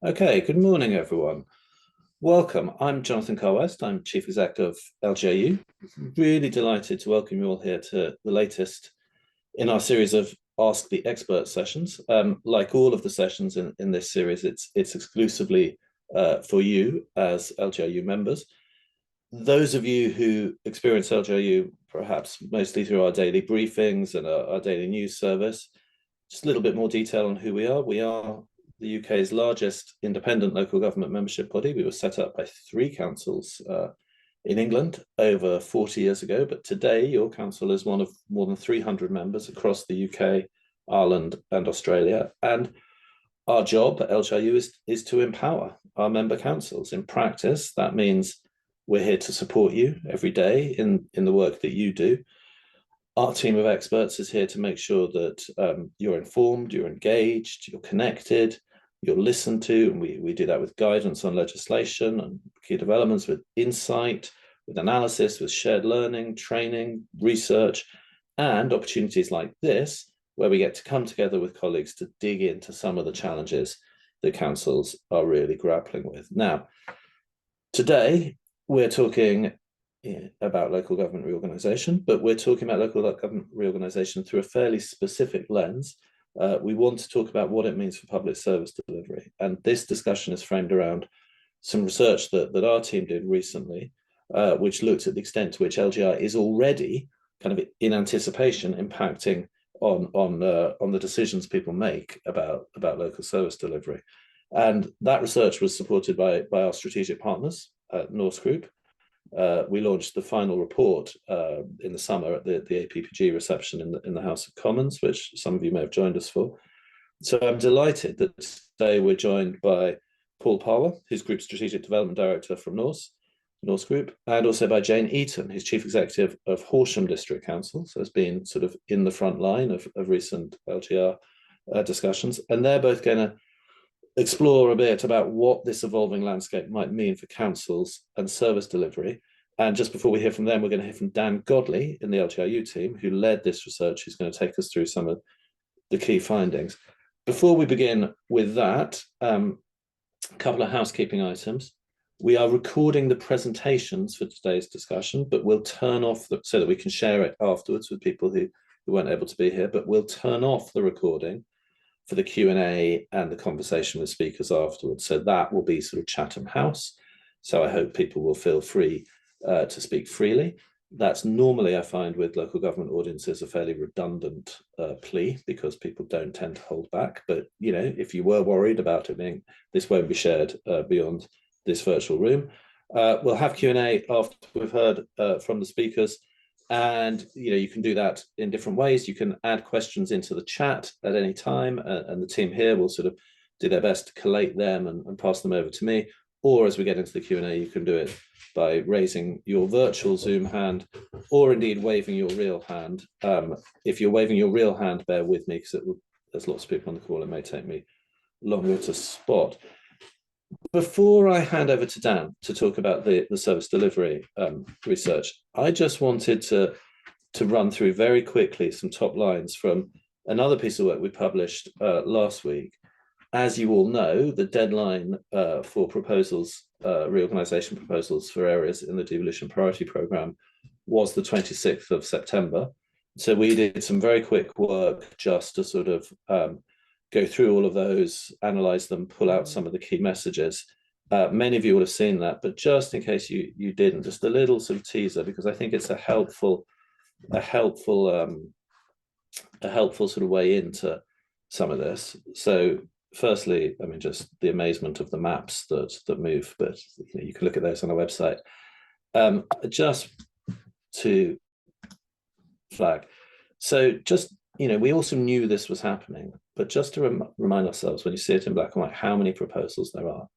Okay, good morning, everyone. Welcome. I'm Jonathan Carr-West. I'm Chief Exec of LGIU. Really delighted to welcome you all here to the latest in our series of Ask the Expert sessions. Like all of the sessions in this series, it's exclusively for you as LGIU members. Those of you who experience LGIU perhaps mostly through our daily briefings and our daily news service, just a little bit more detail on who we are. We are the UK's largest independent local government membership body. We were set up by three councils in England over 40 years ago, but today your council is one of more than 300 members across the UK, Ireland, and Australia. And our job at LGIU is to empower our member councils. In practice, that means we're here to support you every day in the work that you do. Our team of experts is here to make sure that you're informed, you're engaged, you're connected, you're listened to, and we do that with guidance on legislation and key developments, with insight, with analysis, with shared learning, training, research, and opportunities like this, where we get to come together with colleagues to dig into some of the challenges that councils are really grappling with. Now, today, we're talking about local government reorganisation, but we're talking about local government reorganisation through a fairly specific lens. We want to talk about what it means for public service delivery. And this discussion is framed around some research that our team did recently, which looks at the extent to which LGI is already kind of in anticipation impacting on the decisions people make about local service delivery. And that research was supported by our strategic partners at Norse Group. We launched the final report in the summer at the APPG reception in the House of Commons, which some of you may have joined us for. So I'm delighted that today we're joined by Paul Parler, who's Group Strategic Development Director from Norse Group, and also by Jane Eaton, who's Chief Executive of Horsham District Council, so has been sort of in the front line of recent LGR discussions. And they're both going to explore a bit about what this evolving landscape might mean for councils and service delivery. And just before we hear from them, we're going to hear from Dan Godley in the LGIU team, who led this research, who's going to take us through some of the key findings. Before we begin with that, a couple of housekeeping items. We are recording the presentations for today's discussion, but we'll turn off so that we can share it afterwards with people who weren't able to be here, but we'll turn off the recording for the Q&A and the conversation with speakers afterwards. So that will be sort of Chatham House. So I hope people will feel free to speak freely. That's normally, I find, with local government audiences, a fairly redundant plea because people don't tend to hold back. But, you know, if you were worried about it being, this won't be shared beyond this virtual room. We'll have Q&A after we've heard from the speakers. And you can do that in different ways. You can add questions into the chat at any time, and the team here will sort of do their best to collate them and pass them over to me. Or as we get into the Q&A, you can do it by raising your virtual Zoom hand, or indeed waving your real hand. If you're waving your real hand, bear with me, because there's lots of people on the call. It may take me longer to spot. Before I hand over to Dan to talk about the service delivery research, I just wanted to run through very quickly some top lines from another piece of work we published last week. As you all know, the deadline for proposals, reorganisation proposals for areas in the devolution priority programme was the 26th of September. So we did some very quick work just to sort of go through all of those, analyze them, pull out some of the key messages. Many of you will have seen that, but just in case you didn't, just a little sort of teaser, because I think it's a helpful sort of way into some of this. So firstly, I mean, just the amazement of the maps that move, but you can look at those on our website. Just to flag. So just, we also knew this was happening, but just to remind ourselves, when you see it in black and white, how many proposals there are.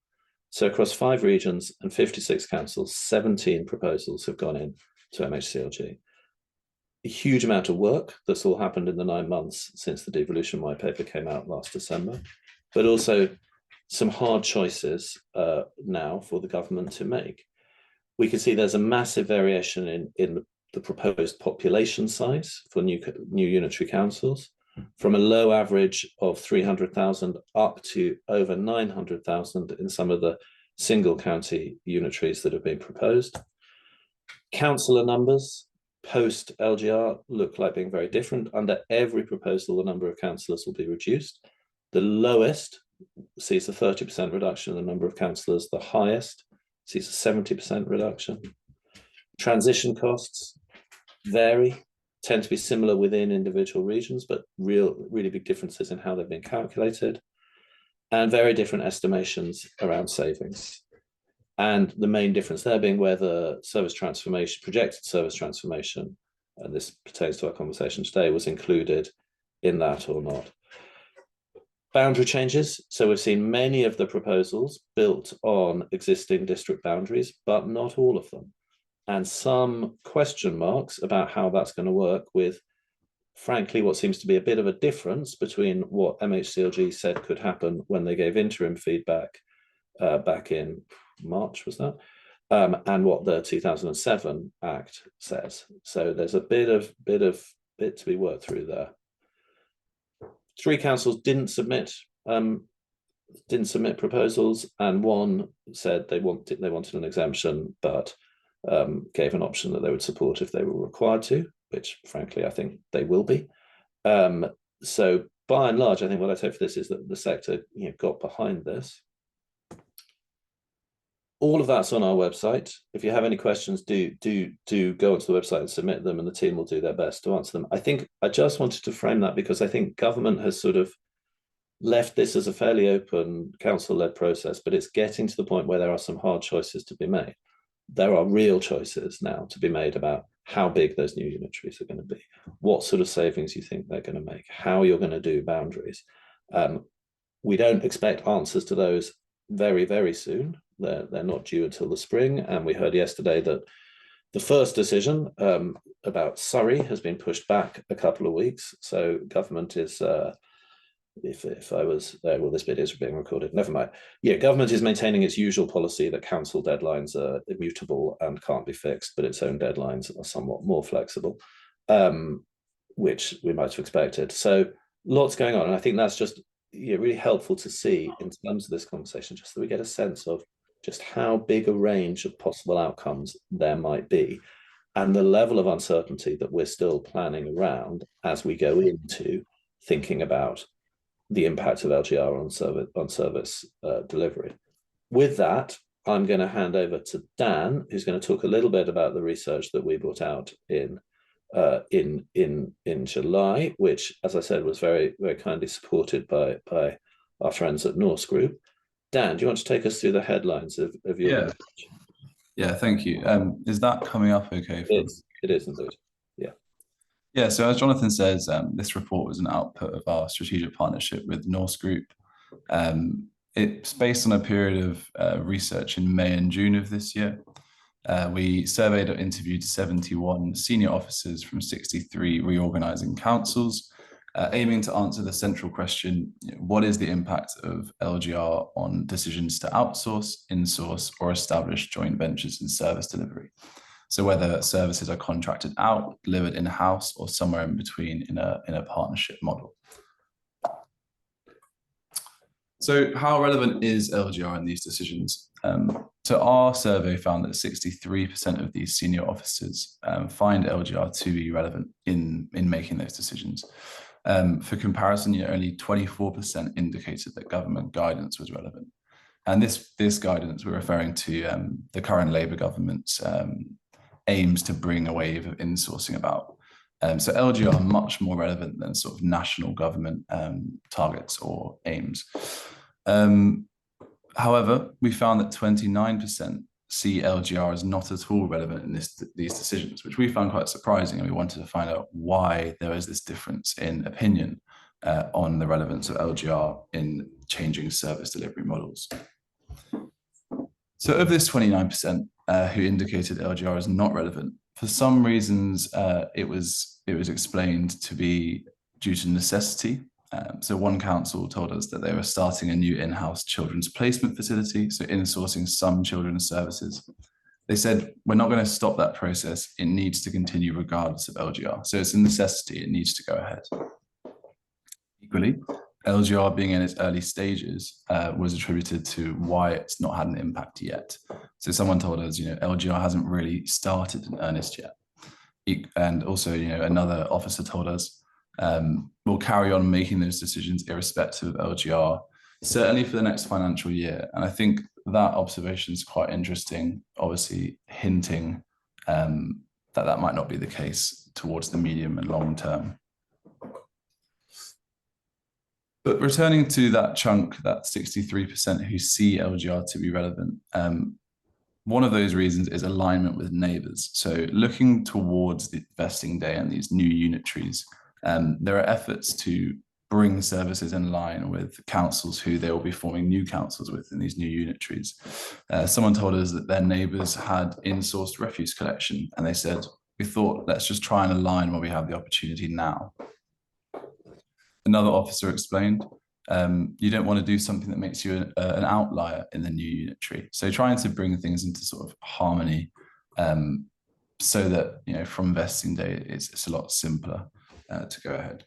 So across 5 regions and 56 councils, 17 proposals have gone in to MHCLG. A huge amount of work that's all happened in the 9 months since the devolution white paper came out last December, but also some hard choices now for the government to make. We can see there's a massive variation in the proposed population size for new unitary councils. from a low average of 300,000 up to over 900,000 in some of the single county unitaries that have been proposed. Councillor numbers post LGR look like being very different. Under every proposal, the number of councillors will be reduced. The lowest sees a 30% reduction in the number of councillors. The highest sees a 70% reduction. Transition costs vary, tend to be similar within individual regions, but really big differences in how they've been calculated, and very different estimations around savings. And the main difference there being whether service transformation, projected service transformation, and this pertains to our conversation today, was included in that or not. Boundary changes. So we've seen many of the proposals built on existing district boundaries, but not all of them. And some question marks about how that's going to work with, frankly, what seems to be a bit of a difference between what MHCLG said could happen when they gave interim feedback back in March, was that? And what the 2007 Act says. So there's a bit to be worked through there. 3 councils didn't submit proposals, and 1 said they wanted an exemption, but gave an option that they would support if they were required to, which frankly I think they will be. So by and large, I think what I take for this is that the sector got behind this. All of that's on our website. If you have any questions, do go onto the website and submit them, and the team will do their best to answer them. I think I just wanted to frame that because I think government has sort of left this as a fairly open council-led process, but it's getting to the point where there are some hard choices to be made. There are real choices now to be made about how big those new unitaries are going to be, what sort of savings you think they're going to make, how you're going to do boundaries. We don't expect answers to those very, very soon. They're not due until the spring. And we heard yesterday that the first decision about Surrey has been pushed back a couple of weeks. So government is, if I was there, well, this bit is being recorded, never mind. Yeah, government is maintaining its usual policy that council deadlines are immutable and can't be fixed, but its own deadlines are somewhat more flexible, which we might have expected. So lots going on. And I think that's just really helpful to see in terms of this conversation, just so we get a sense of just how big a range of possible outcomes there might be, and the level of uncertainty that we're still planning around as we go into thinking about the impact of LGR on service delivery. With that, I'm going to hand over to Dan, who's going to talk a little bit about the research that we brought out in July, which, as I said, was very, very kindly supported by our friends at Norse Group. Dan, do you want to take us through the headlines of your research? Yeah, thank you. Is that coming up okay? It is indeed. Yeah, so as Jonathan says, this report was an output of our strategic partnership with Norse Group. It's based on a period of research in May and June of this year. We surveyed or interviewed 71 senior officers from 63 reorganising councils, aiming to answer the central question: what is the impact of LGR on decisions to outsource, insource, or establish joint ventures in service delivery? So whether services are contracted out, delivered in-house, or somewhere in between in a partnership model. So how relevant is LGR in these decisions? So our survey found that 63% of these senior officers find LGR to be relevant in making those decisions. For comparison, only 24% indicated that government guidance was relevant. And this guidance, we're referring to the current Labour government's aims to bring a wave of insourcing about. So LGR are much more relevant than sort of national government targets or aims. However, we found that 29% see LGR as not at all relevant in these decisions, which we found quite surprising, and we wanted to find out why there is this difference in opinion on the relevance of LGR in changing service delivery models. So of this 29% who indicated LGR is not relevant, for some reasons it was explained to be due to necessity. So one council told us that they were starting a new in-house children's placement facility, so insourcing some children's services. They said, we're not going to stop that process. It needs to continue regardless of LGR. So it's a necessity. It needs to go ahead. Equally, LGR being in its early stages was attributed to why it's not had an impact yet. So someone told us, LGR hasn't really started in earnest yet. And also, another officer told us, we'll carry on making those decisions irrespective of LGR, certainly for the next financial year. And I think that observation is quite interesting, obviously hinting that might not be the case towards the medium and long term. But returning to that chunk, that 63% who see LGR to be relevant, one of those reasons is alignment with neighbours. So looking towards the vesting day and these new unitaries, there are efforts to bring services in line with councils who they will be forming new councils with in these new unitaries. Someone told us that their neighbours had insourced refuse collection, and they said, we thought, let's just try and align while we have the opportunity now. Another officer explained, you don't want to do something that makes you an outlier in the new unitary. So trying to bring things into sort of harmony so that, from vesting day, it's a lot simpler to go ahead.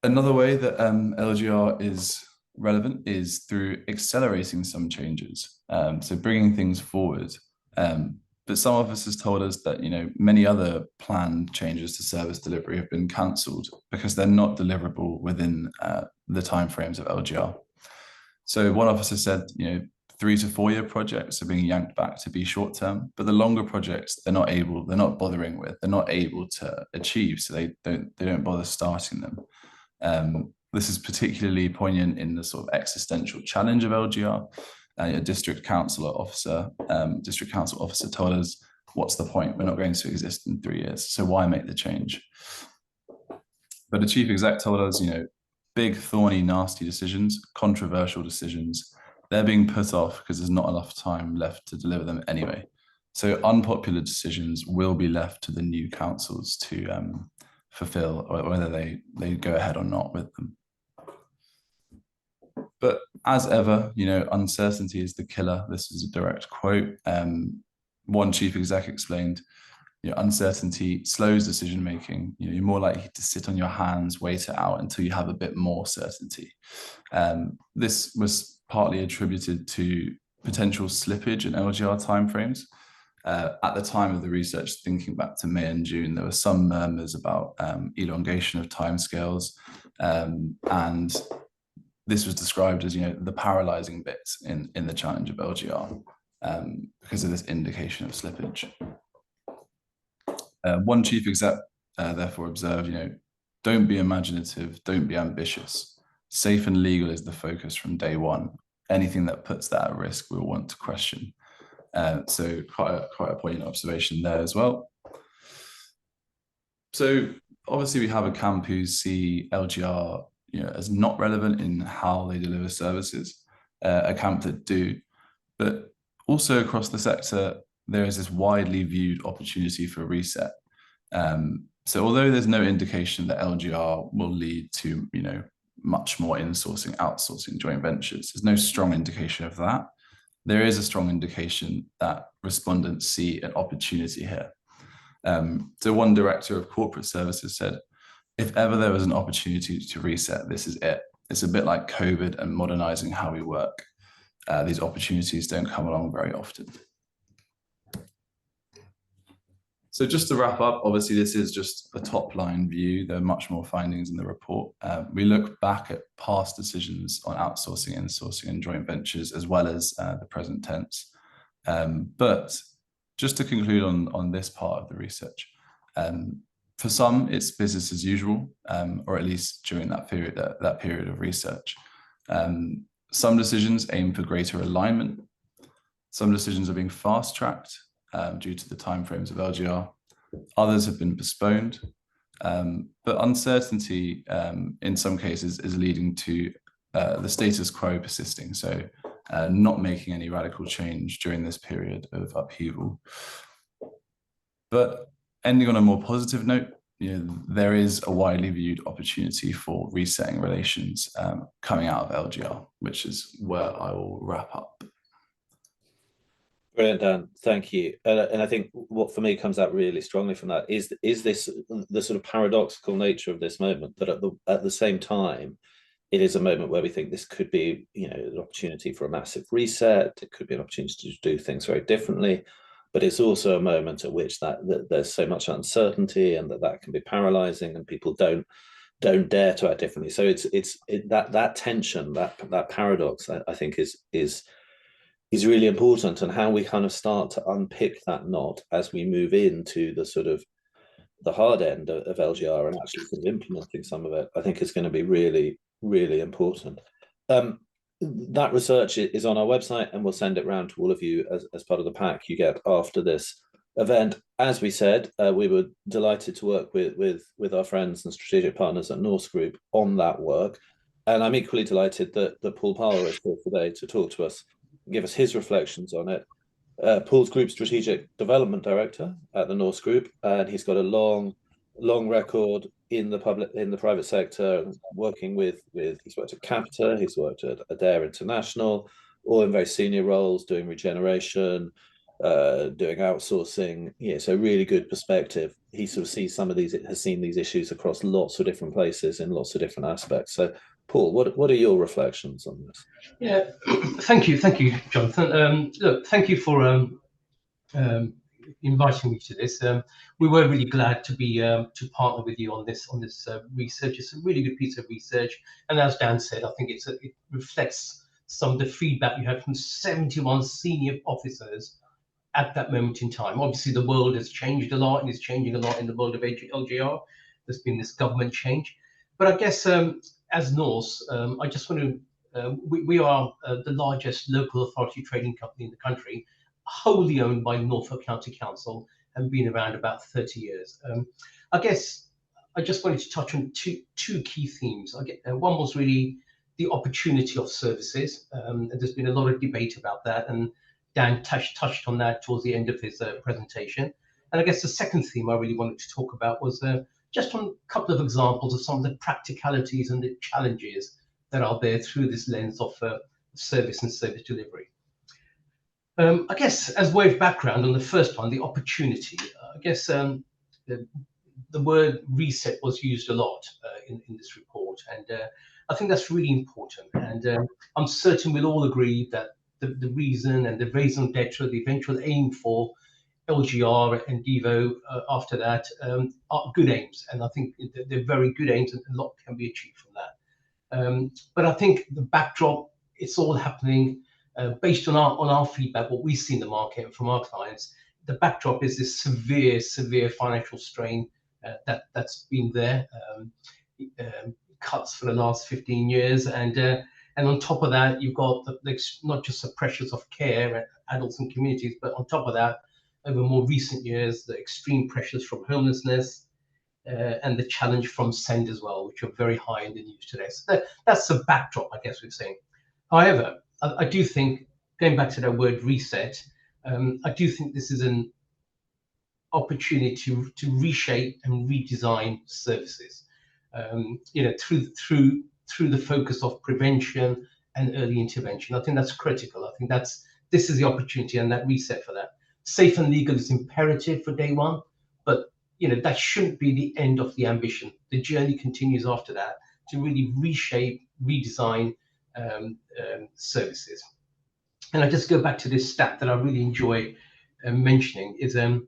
Another way that LGR is relevant is through accelerating some changes. So bringing things forward. But some officers told us that, many other planned changes to service delivery have been cancelled because they're not deliverable within the timeframes of LGR. So one officer said, 3 to 4 year projects are being yanked back to be short term, but the longer projects they're not bothering with, they're not able to achieve, so they don't bother starting them. This is particularly poignant in the sort of existential challenge of LGR. A district council officer told us, what's the point? We're not going to exist in 3 years, so why make the change? But the chief exec told us, big, thorny, nasty decisions, controversial decisions, they're being put off because there's not enough time left to deliver them anyway. So unpopular decisions will be left to the new councils to fulfill, or whether they go ahead or not with them. But as ever, uncertainty is the killer. This is a direct quote. One chief exec explained, uncertainty slows decision making. You're more likely to sit on your hands, wait it out until you have a bit more certainty. This was partly attributed to potential slippage in LGR timeframes. At the time of the research, thinking back to May and June, there were some murmurs about elongation of timescales, and this was described as, the paralyzing bits in the challenge of LGR because of this indication of slippage. One chief exec therefore observed, don't be imaginative, don't be ambitious. Safe and legal is the focus from day one. Anything that puts that at risk, we'll want to question. So quite a poignant observation there as well. So obviously we have a camp who see LGR as not relevant in how they deliver services, a camp that do, but also across the sector, there is this widely viewed opportunity for reset. So although there's no indication that LGR will lead to, much more insourcing, outsourcing, joint ventures, there's no strong indication of that. There is a strong indication that respondents see an opportunity here. So one director of corporate services said, if ever there was an opportunity to reset, this is it. It's a bit like COVID and modernizing how we work. These opportunities don't come along very often. So just to wrap up, obviously this is just a top line view. There are much more findings in the report. We look back at past decisions on outsourcing, insourcing and joint ventures, as well as the present tense. But just to conclude on this part of the research, for some, it's business as usual, or at least during that period of research. Some decisions aim for greater alignment. Some decisions are being fast-tracked due to the timeframes of LGR. Others have been postponed. But uncertainty, in some cases, is leading to the status quo persisting, so not making any radical change during this period of upheaval. But ending on a more positive note, there is a widely viewed opportunity for resetting relations coming out of LGR, which is where I will wrap up. Brilliant, Dan. Thank you. And I think what for me comes out really strongly from that is this the sort of paradoxical nature of this moment, that at the same time, it is a moment where we think this could be, an opportunity for a massive reset. It could be an opportunity to do things very differently, but it's also a moment at which that there's so much uncertainty, and that can be paralyzing, and people don't dare to act differently. So that tension, that paradox, I think is really important, and how we kind of start to unpick that knot as we move into the sort of the hard end of LGR and actually sort of implementing some of it, I think is going to be really, really important. That research is on our website, and we'll send it around to all of you as part of the pack you get after this event. As we said, we were delighted to work with our friends and strategic partners at Norse Group on that work. And I'm equally delighted that Paul Power is here today to talk to us, give us his reflections on it. Paul's Group Strategic Development Director at the Norse Group, and he's got a long record in the private sector, working with he's worked at Capita, he's worked at Adair International, all in very senior roles, doing regeneration, doing outsourcing. Yeah, so really good perspective. He sort of has seen these issues across lots of different places in lots of different aspects. So Paul, what are your reflections on this? Yeah, thank you, Jonathan. Look, thank you for inviting me to this. We were really glad to be to partner with you on this research. It's a really good piece of research, and as Dan said, I think it reflects some of the feedback you had from 71 senior officers at that moment in time. Obviously, the world has changed a lot, and is changing a lot in the world of LGR. There's been this government change, but I guess as Norse, I just want to. We are the largest local authority trading company in the country, wholly owned by Norfolk County Council, and been around about 30 years. I guess I just wanted to touch on two key themes. One was really the opportunity of services. And there's been a lot of debate about that, and Dan touched on that towards the end of his presentation. And I guess the second theme I really wanted to talk about was just on a couple of examples of some of the practicalities and the challenges that are there through this lens of service and service delivery. I guess as way of background on the first one, the opportunity, I guess the word reset was used a lot in this report, and I think that's really important. And I'm certain we'll all agree that the reason and the raison d'etre, the eventual aim for LGR and Devo after that are good aims, and I think they're very good aims, and a lot can be achieved from that. But I think the backdrop, it's all happening based on our feedback, what we see in the market and from our clients. The backdrop is this severe financial strain that's been there, cuts for the last 15 years, and on top of that, you've got not just the pressures of care, adults and communities, but on top of that, over more recent years, the extreme pressures from homelessness, and the challenge from send as well, which are very high in the news today. So that's the backdrop, I guess we're saying. However, I do think, going back to that word reset, I do think this is an opportunity to reshape and redesign services, through the focus of prevention and early intervention. I think that's critical. I think this is the opportunity and that reset for that. Safe and legal is imperative for day one, but that shouldn't be the end of the ambition. The journey continues after that to really reshape, redesign services. And I just go back to this stat that I really enjoy mentioning is I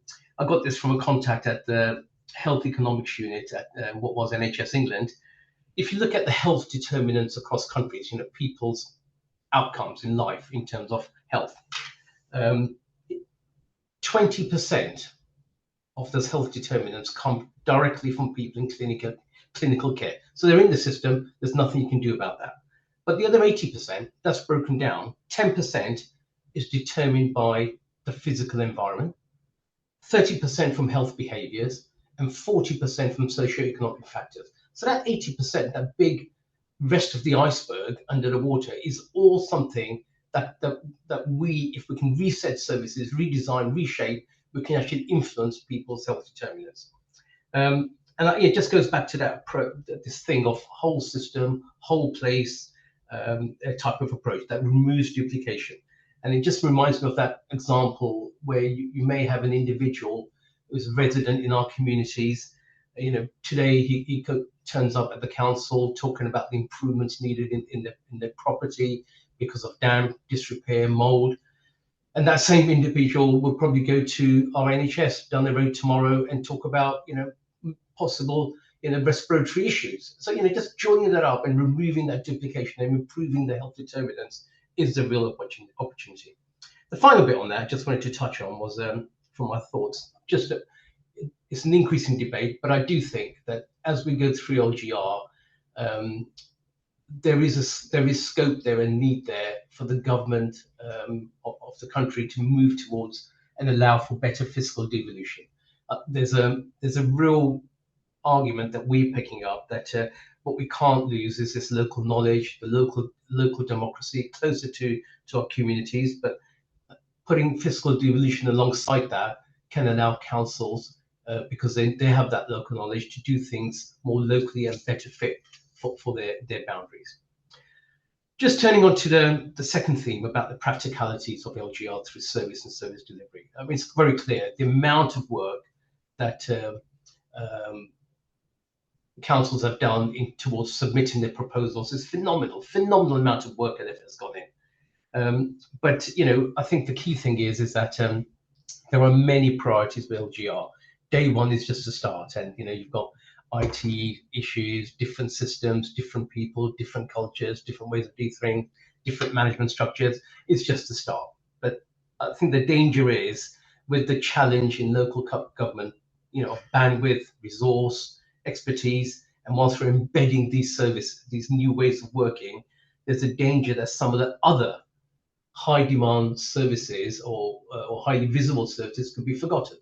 got this from a contact at the Health Economics Unit at what was NHS England. If you look at the health determinants across countries, people's outcomes in life in terms of health, 20% of those health determinants come directly from people in clinical care. So they're in the system, there's nothing you can do about that. But the other 80%, that's broken down. 10% is determined by the physical environment, 30% from health behaviors, and 40% from socioeconomic factors. So that 80%, that big rest of the iceberg under the water, is all something that we, if we can reset services, redesign, reshape, we can actually influence people's health determinants. And it just goes back to this thing of whole system, whole place type of approach that removes duplication. And it just reminds me of that example where you may have an individual who's a resident in our communities. Today he turns up at the council talking about the improvements needed in the property because of damp, disrepair, mold. And that same individual will probably go to our NHS down the road tomorrow and talk about, possible, respiratory issues. So, just joining that up and removing that duplication and improving the health determinants is the real opportunity. The final bit on that I just wanted to touch on was, from my thoughts, just that it's an increasing debate, but I do think that as we go through LGR, there is scope there and need there for the government of the country to move towards and allow for better fiscal devolution. There's a real argument that we're picking up that what we can't lose is this local knowledge, the local democracy closer to our communities, but putting fiscal devolution alongside that can allow councils, because they have that local knowledge, to do things more locally and better fit for their boundaries. Just turning on to the second theme about the practicalities of LGR through service and service delivery. I mean, it's very clear the amount of work that councils have done towards submitting their proposals is phenomenal amount of work and effort has gone in. But I think the key thing is that there are many priorities with LGR. Day one is just a start, and you've got IT issues, different systems, different people, different cultures, different ways of doing things, different management structures. It's just a start. But I think the danger is with the challenge in local government, of bandwidth, resource, expertise, and whilst we're embedding these new ways of working, there's a danger that some of the other high demand services or highly visible services could be forgotten.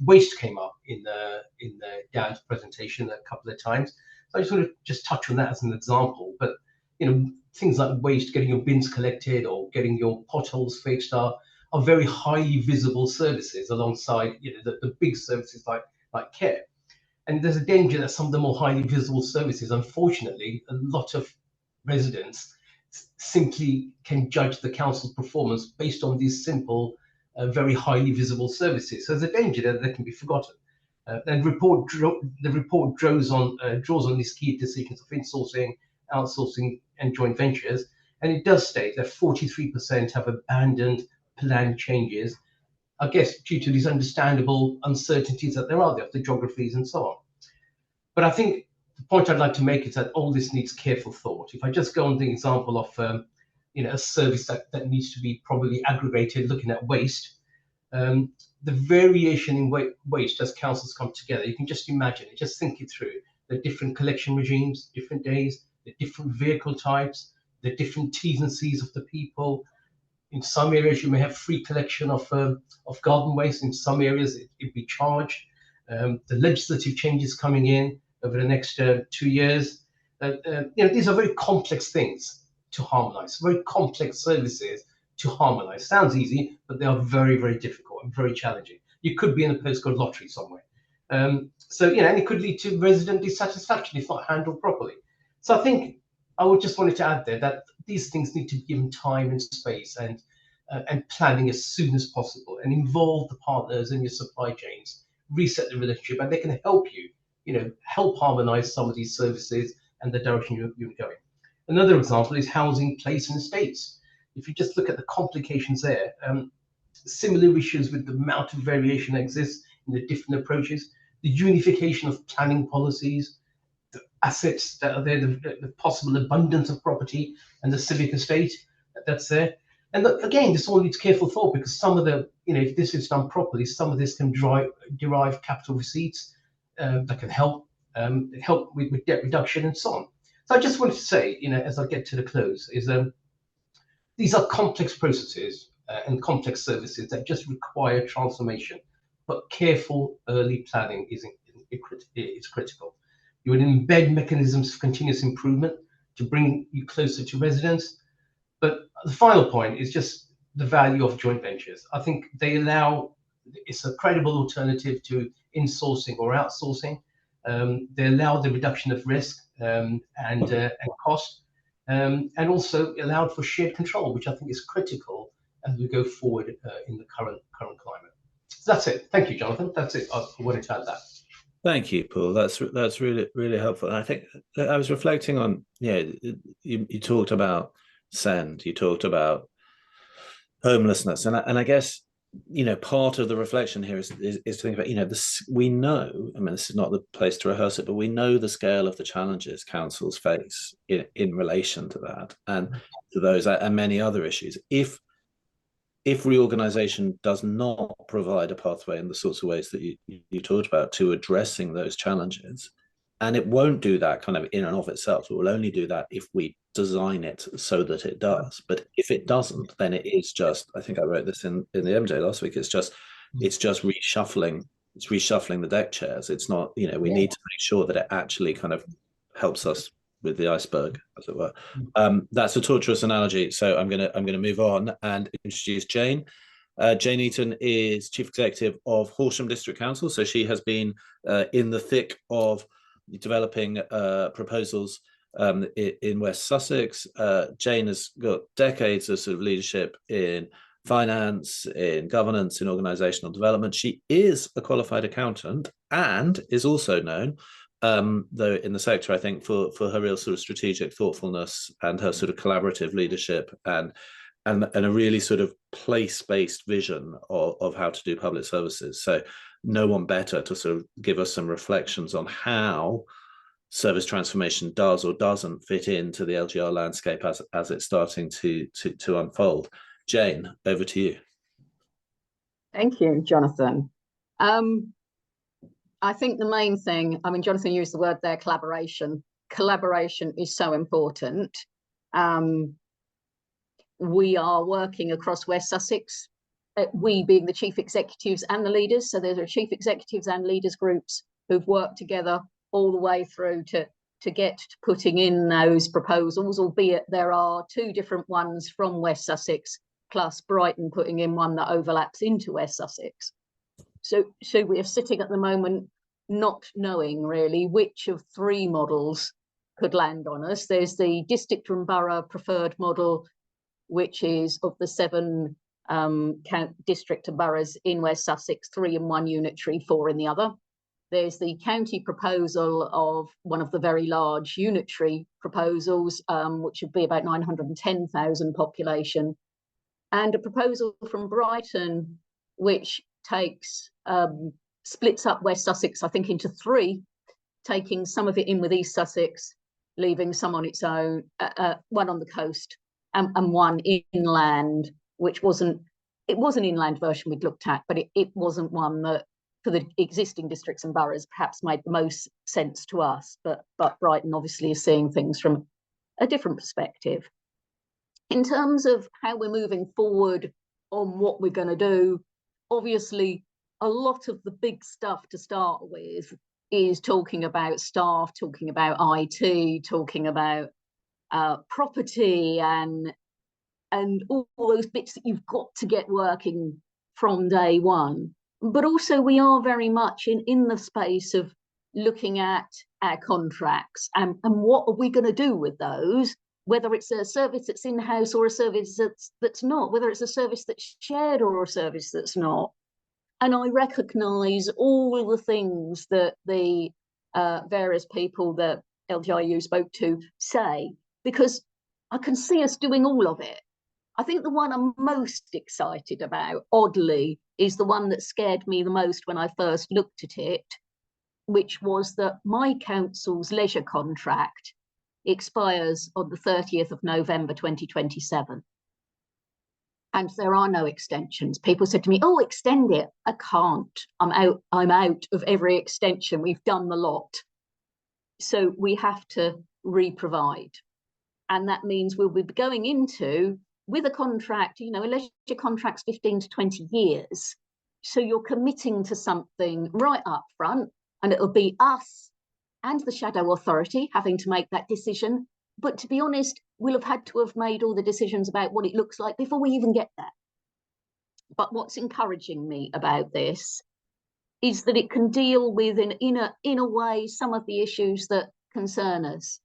Waste came up in Dan's presentation a couple of times. So I just want to touch on that as an example. But things like waste, getting your bins collected or getting your potholes fixed are very highly visible services alongside the big services like care. And there's a danger that some of the more highly visible services, unfortunately, a lot of residents simply can judge the council's performance based on these simple, very highly visible services. So there's a danger that they can be forgotten. And the report draws on these key decisions of insourcing, outsourcing, and joint ventures. And it does state that 43% have abandoned planned changes, I guess, due to these understandable uncertainties that there are there, the geographies and so on. But I think the point I'd like to make is that all this needs careful thought. If I just go on the example of a service that needs to be probably aggregated, looking at waste, the variation in waste as councils come together, you can just imagine it, just think it through, the different collection regimes, different days, the different vehicle types, the different T's and C's of the people. In some areas, you may have free collection of garden waste. In some areas, it'd be charged. The legislative changes coming in over the next 2 years. These are very complex things to harmonise, very complex services to harmonise. Sounds easy, but they are very, very difficult and very challenging. You could be in a postcode lottery somewhere. And it could lead to resident dissatisfaction if not handled properly. So I think I would just wanted to add there that these things need to be given time and space and planning as soon as possible, and involve the partners in your supply chains, reset the relationship, and they can help you, help harmonise some of these services and the direction you're going. Another example is housing, place, and estates. If you just look at the complications there, similar issues with the amount of variation that exists in the different approaches, the unification of planning policies, the assets that are there, the possible abundance of property and the civic estate that's there. And again, this all needs careful thought, because some of the, if this is done properly, some of this can derive capital receipts that can help with debt reduction and so on. So I just wanted to say, as I get to the close, is these are complex processes and complex services that just require transformation, but careful early planning is critical. You would embed mechanisms for continuous improvement to bring you closer to residents. But the final point is just the value of joint ventures. I think it's a credible alternative to insourcing or outsourcing. They allow the reduction of risk and cost, and also allowed for shared control, which I think is critical as we go forward in the current climate. So that's it. Thank you, Jonathan. That's it. I wanted to add that. Thank you, Paul. That's really helpful. And I think I was reflecting on, you talked about send, you talked about homelessness, and I guess, part of the reflection here is to think about, this. We know, I mean, this is not the place to rehearse it, but we know the scale of the challenges councils face in relation to that and to those and many other issues. If reorganisation does not provide a pathway in the sorts of ways that you talked about to addressing those challenges, and it won't do that kind of in and of itself, it will only do that if we design it so that it does. But if it doesn't, then it is just, I think I wrote this in the MJ last week, it's just reshuffling, the deck chairs. It's not, we need to make sure that it actually kind of helps us with the iceberg, as it were. That's a torturous analogy, so I'm gonna move on and introduce Jane. Jane Eaton is Chief Executive of Horsham District Council, so she has been in the thick of developing proposals in West Sussex. Jane has got decades of sort of leadership in finance, in governance, in organizational development. She is a qualified accountant and is also known, though in the sector, I think, for her real sort of strategic thoughtfulness and her sort of collaborative leadership and a really sort of place-based vision of how to do public services. So no one better to sort of give us some reflections on how service transformation does or doesn't fit into the LGR landscape as it's starting to unfold. Jane, over to you. Thank you, Jonathan. I think the main thing, I mean, Jonathan used the word there, collaboration. Collaboration is so important. We are working across West Sussex, we being the chief executives and the leaders. So there are chief executives and leaders groups who've worked together all the way through to get to putting in those proposals, albeit there are two different ones from West Sussex, plus Brighton putting in one that overlaps into West Sussex. So we are sitting at the moment not knowing really which of three models could land on us. There's the district and borough preferred model, which is of the 7 district and boroughs in West Sussex, 3 in one unitary, 4 in the other. There's the county proposal of one of the very large unitary proposals, which would be about 910,000 population, and a proposal from Brighton, which takes splits up West Sussex, I think, into 3, taking some of it in with East Sussex, leaving some on its own, one on the coast and one inland, which wasn't, it was an inland version we'd looked at, but it wasn't one that for the existing districts and boroughs perhaps made the most sense to us, but Brighton obviously is seeing things from a different perspective. In terms of how we're moving forward on what we're going to do, obviously a lot of the big stuff to start with is talking about staff, talking about IT, talking about property and all those bits that you've got to get working from day one. But also we are very much in the space of looking at our contracts and what are we going to do with those, whether it's a service that's in-house or a service that's not, whether it's a service that's shared or a service that's not. And I recognise all the things that the various people that LGIU spoke to say, because I can see us doing all of it. I think the one I'm most excited about, oddly, is the one that scared me the most when I first looked at it, which was that my council's leisure contract expires on the 30th of November 2027. And there are no extensions. People said to me, oh, extend it. I can't. I'm out of every extension. We've done the lot. So we have to re-provide. And that means we'll be going into, with a contract, a leisure contract's 15 to 20 years. So you're committing to something right up front, and it'll be us and the shadow authority having to make that decision. But to be honest, we'll have had to have made all the decisions about what it looks like before we even get there. But what's encouraging me about this is that it can deal with, in a way, some of the issues that concern us.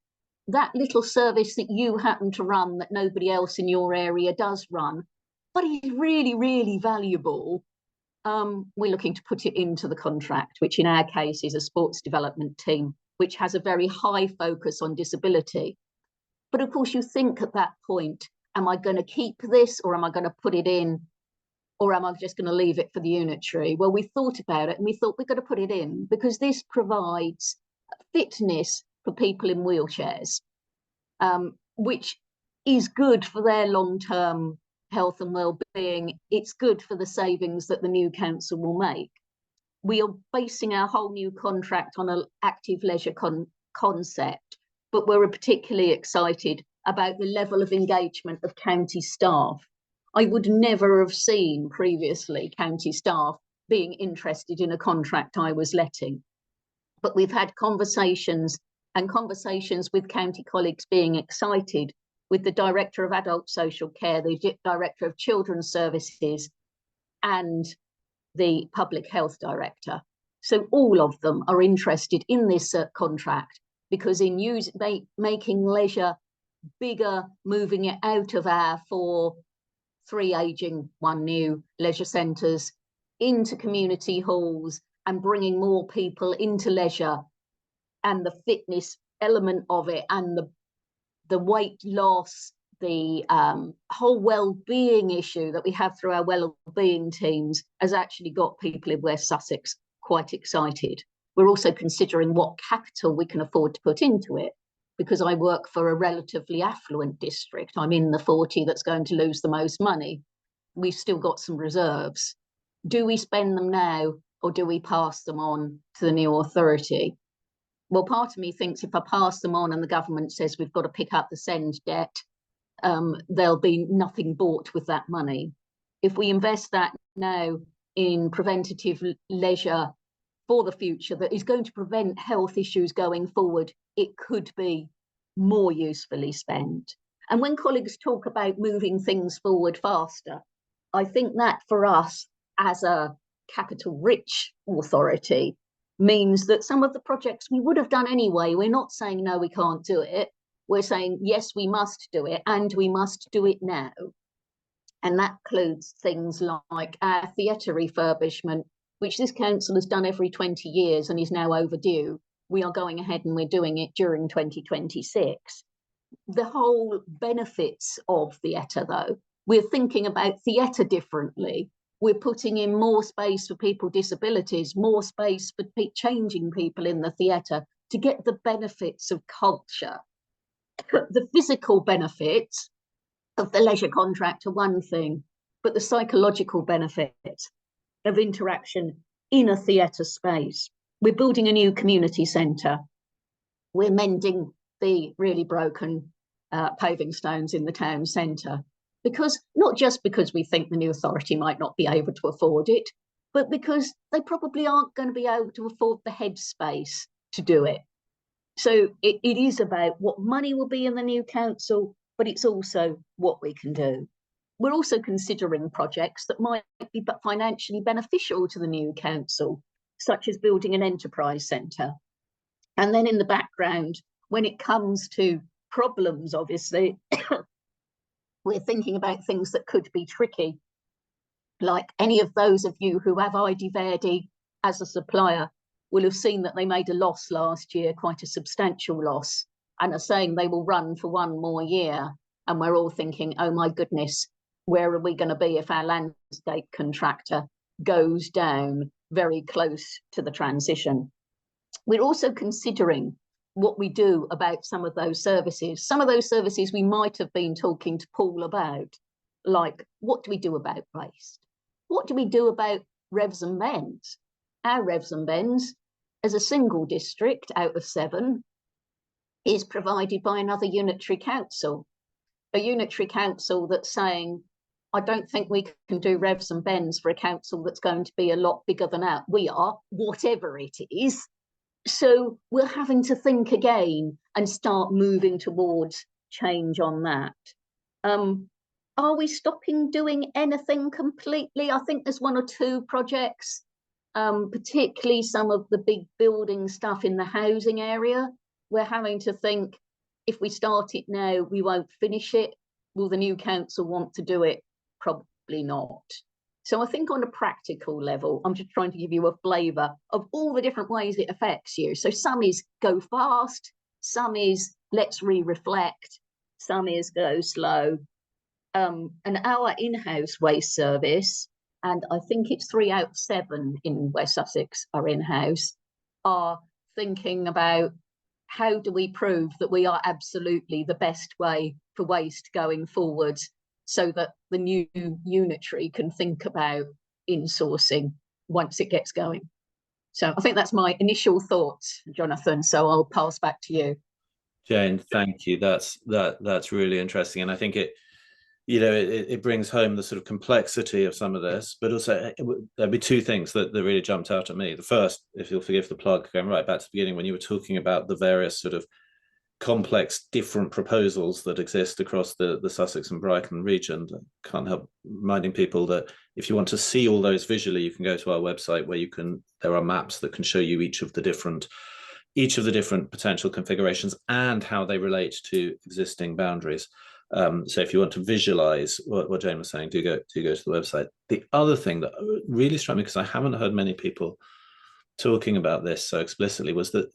That little service that you happen to run that nobody else in your area does run, but is really, really valuable, we're looking to put it into the contract, which in our case is a sports development team, which has a very high focus on disability. But of course, you think at that point, am I going to keep this, or am I going to put it in, or am I just going to leave it for the unitary? Well, we thought about it and we thought we're going to put it in because this provides fitness for people in wheelchairs, which is good for their long-term health and well-being. It's good for the savings that the new council will make. We are basing our whole new contract on an active leisure concept, but we're particularly excited about the level of engagement of county staff. I would never have seen previously county staff being interested in a contract I was letting. But we've had conversations with county colleagues being excited, with the Director of Adult Social Care, the Director of Children's Services, and the Public Health Director. So all of them are interested in this contract because in making leisure bigger, moving it out of our 3 aging, 1 new leisure centres into community halls and bringing more people into leisure, and the fitness element of it, and the weight loss, the whole well-being issue that we have through our well-being teams has actually got people in West Sussex quite excited. We're also considering what capital we can afford to put into it, because I work for a relatively affluent district. I'm in the 40 that's going to lose the most money. We've still got some reserves. Do we spend them now, or do we pass them on to the new authority? Well, part of me thinks if I pass them on and the government says we've got to pick up the SEND debt, there'll be nothing bought with that money. If we invest that now in preventative leisure for the future that is going to prevent health issues going forward, it could be more usefully spent. And when colleagues talk about moving things forward faster, I think that for us as a capital rich authority means that some of the projects we would have done anyway, we're not saying no, we can't do it. We're saying yes, we must do it, and we must do it now. And that includes things like our theatre refurbishment, which this council has done every 20 years and is now overdue. We are going ahead and we're doing it during 2026. The whole benefits of theatre, though, we're thinking about theatre differently. We're putting in more space for people with disabilities, more space for changing people in the theatre to get the benefits of culture. The physical benefits of the leisure contract are one thing, but the psychological benefits of interaction in a theatre space. We're building a new community centre. We're mending the really broken paving stones in the town centre, because not just because we think the new authority might not be able to afford it, but because they probably aren't going to be able to afford the headspace to do it. So it is about what money will be in the new council, but it's also what we can do. We're also considering projects that might be financially beneficial to the new council, such as building an enterprise centre. And then in the background, when it comes to problems, obviously, we're thinking about things that could be tricky, like any of those of you who have ID Verdi as a supplier will have seen that they made a loss last year, quite a substantial loss, and are saying they will run for 1 more year. And we're all thinking, oh my goodness, where are we going to be if our landscape contractor goes down very close to the transition? We're also considering what we do about some of those services. Some of those services we might have been talking to Paul about, like what do we do about waste? What do we do about revs and bends? Our revs and bends, as a single district out of 7, is provided by another unitary council. A unitary council that's saying, I don't think we can do revs and bends for a council that's going to be a lot bigger than we are, whatever it is. So we're having to think again and start moving towards change on that. Are we stopping doing anything completely? I think there's 1 or 2 projects, particularly some of the big building stuff in the housing area. We're having to think, if we start it now, we won't finish it. Will the new council want to do it Probably not. So I think on a practical level, I'm just trying to give you a flavour of all the different ways it affects you. So some is go fast, some is let's reflect, some is go slow. And our in-house waste service, and I think it's 3 out of 7 in West Sussex are in-house, are thinking about how do we prove that we are absolutely the best way for waste going forward, so that the new unitary can think about insourcing once it gets going. So I think that's my initial thoughts, Jonathan. So I'll pass back to you. Jane, thank you. That's really interesting, and I think it brings home the sort of complexity of some of this, but also there'd be 2 things that really jumped out at me. The first, if you'll forgive the plug, going right back to the beginning when you were talking about the various sort of complex different proposals that exist across the Sussex and Brighton region. I can't help reminding people that if you want to see all those visually, you can go to our website where there are maps that can show you each of the different potential configurations and how they relate to existing boundaries. So if you want to visualize what Jane was saying, do go to the website. The other thing that really struck me, because I haven't heard many people talking about this so explicitly, was that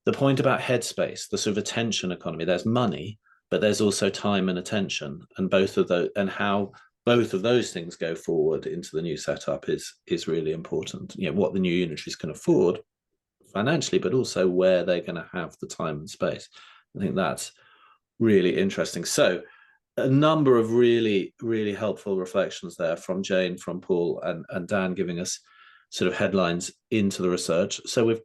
the point about headspace, the sort of attention economy. There's money, but there's also time and attention, and both of those, and how both of those things go forward into the new setup is really important. What the new unitaries can afford financially, but also where they're going to have the time and space. I think that's really interesting. So a number of really, really helpful reflections there from Jane, from Paul, and Dan, giving us sort of headlines into the research. So we've